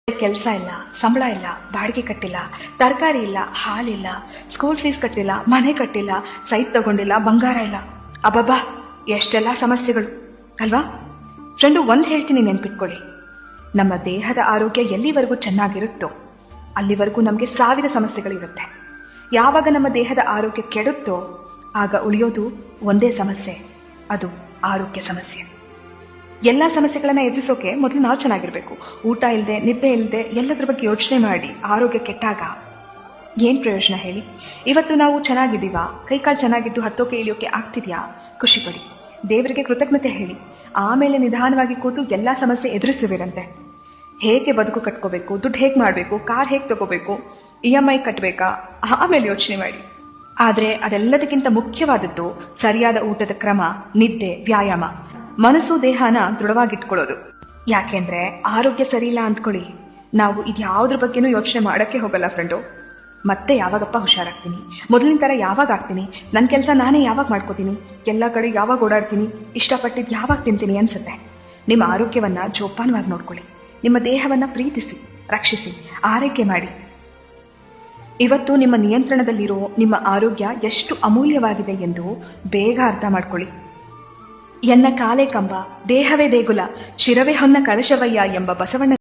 ಕೆಲಸ ಇಲ್ಲ, ಸಂಬಳ ಇಲ್ಲ, ಬಾಡಿಗೆ ಕಟ್ಟಿಲ್ಲ, ತರಕಾರಿ ಇಲ್ಲ, ಹಾಲಿಲ್ಲ, ಸ್ಕೂಲ್ ಫೀಸ್ ಕಟ್ಟಿಲ್ಲ, ಮನೆ ಕಟ್ಟಿಲ್ಲ, ಸೈಟ್ ತಗೊಂಡಿಲ್ಲ, ಬಂಗಾರ ಇಲ್ಲ. ಅಬ್ಬಬ್ಬಾ, ಎಷ್ಟೆಲ್ಲ ಸಮಸ್ಯೆಗಳು ಅಲ್ವಾ? ಫ್ರೆಂಡು, ಒಂದು ಹೇಳ್ತೀನಿ, ನೆನ್ಪಿಟ್ಕೊಳ್ಳಿ. ನಮ್ಮ ದೇಹದ ಆರೋಗ್ಯ ಎಲ್ಲಿವರೆಗೂ ಚೆನ್ನಾಗಿರುತ್ತೋ ಅಲ್ಲಿವರೆಗೂ ನಮಗೆ 1000 ಸಮಸ್ಯೆಗಳಿರುತ್ತೆ. ಯಾವಾಗ ನಮ್ಮ ದೇಹದ ಆರೋಗ್ಯ ಕೆಡುತ್ತೋ ಆಗ ಉಳಿಯೋದು ಒಂದೇ ಸಮಸ್ಯೆ, ಅದು ಆರೋಗ್ಯ ಸಮಸ್ಯೆ. ಎಲ್ಲ ಸಮಸ್ಯೆಗಳನ್ನ ಎದುರಿಸೋಕೆ ಮೊದಲು ನಾವು ಚೆನ್ನಾಗಿರ್ಬೇಕು. ಊಟ ಇಲ್ಲದೆ, ನಿದ್ದೆ ಇಲ್ಲದೆ, ಎಲ್ಲದ್ರ ಬಗ್ಗೆ ಯೋಚನೆ ಮಾಡಿ ಆರೋಗ್ಯ ಕೆಟ್ಟಾಗ ಏನ್ ಪ್ರಯೋಜನ ಹೇಳಿ? ಇವತ್ತು ನಾವು ಚೆನ್ನಾಗಿದ್ದೀವಾ? ಕೈಕಾಲು ಚೆನ್ನಾಗಿದ್ದು ಹತ್ತೋಕೆ ಇಳಿಯೋಕೆ ಆಗ್ತಿದ್ಯಾ? ಖುಷಿ ಪಡಿ, ದೇವರಿಗೆ ಕೃತಜ್ಞತೆ ಹೇಳಿ. ಆಮೇಲೆ ನಿಧಾನವಾಗಿ ಕೂತು ಎಲ್ಲ ಸಮಸ್ಯೆ ಎದುರಿಸುವಿರಂತೆ. ಹೇಗೆ ಬದುಕು ಕಟ್ಕೋಬೇಕು, ದುಡ್ಡು ಹೇಗೆ ಮಾಡಬೇಕು, ಕಾರ್ ಹೇಗೆ ತಗೋಬೇಕು, EMI ಕಟ್ಟಬೇಕಾ, ಆಮೇಲೆ ಯೋಚನೆ ಮಾಡಿ. ಆದ್ರೆ ಅದೆಲ್ಲದಕ್ಕಿಂತ ಮುಖ್ಯವಾದದ್ದು ಸರಿಯಾದ ಊಟದ ಕ್ರಮ, ನಿದ್ದೆ, ವ್ಯಾಯಾಮ, ಮನಸ್ಸು ದೇಹನ ದೃಢವಾಗಿಟ್ಕೊಳ್ಳೋದು. ಯಾಕೆಂದ್ರೆ ಆರೋಗ್ಯ ಸರಿ ಇಲ್ಲ ಅಂದ್ಕೊಳ್ಳಿ, ನಾವು ಇದ್ಯಾವುದ್ರ ಬಗ್ಗೆನೂ ಯೋಚನೆ ಮಾಡಕ್ಕೆ ಹೋಗಲ್ಲ ಫ್ರೆಂಡು. ಮತ್ತೆ ಯಾವಾಗಪ್ಪ ಹುಷಾರಾಗ್ತೀನಿ, ಮೊದಲಿನ ತರ ಯಾವಾಗ ಆಗ್ತೀನಿ, ನನ್ನ ಕೆಲಸ ನಾನೇ ಯಾವಾಗ ಮಾಡ್ಕೋತೀನಿ, ಎಲ್ಲ ಕಡೆ ಯಾವಾಗ ಓಡಾಡ್ತೀನಿ, ಇಷ್ಟಪಟ್ಟಿದ್ದು ಯಾವಾಗ ತಿಂತೀನಿ ಅನ್ಸುತ್ತೆ. ನಿಮ್ಮ ಆರೋಗ್ಯವನ್ನ ಜೋಪಾನವಾಗಿ ನೋಡ್ಕೊಳ್ಳಿ. ನಿಮ್ಮ ದೇಹವನ್ನ ಪ್ರೀತಿಸಿ, ರಕ್ಷಿಸಿ, ಆರೈಕೆ ಮಾಡಿ. ಇವತ್ತು ನಿಮ್ಮ ನಿಯಂತ್ರಣದಲ್ಲಿರೋ ನಿಮ್ಮ ಆರೋಗ್ಯ ಎಷ್ಟು ಅಮೂಲ್ಯವಾಗಿದೆ ಎಂದು ಬೇಗ ಅರ್ಥ ಮಾಡ್ಕೊಳ್ಳಿ. ಎನ್ನ ಕಾಲೇ ಕಂಬ, ದೇಹವೇ ದೇಗುಲ, ಶಿರವೇ ಹೊನ್ನ ಕಳಶವಯ್ಯ ಎಂಬ ಬಸವಣ್ಣ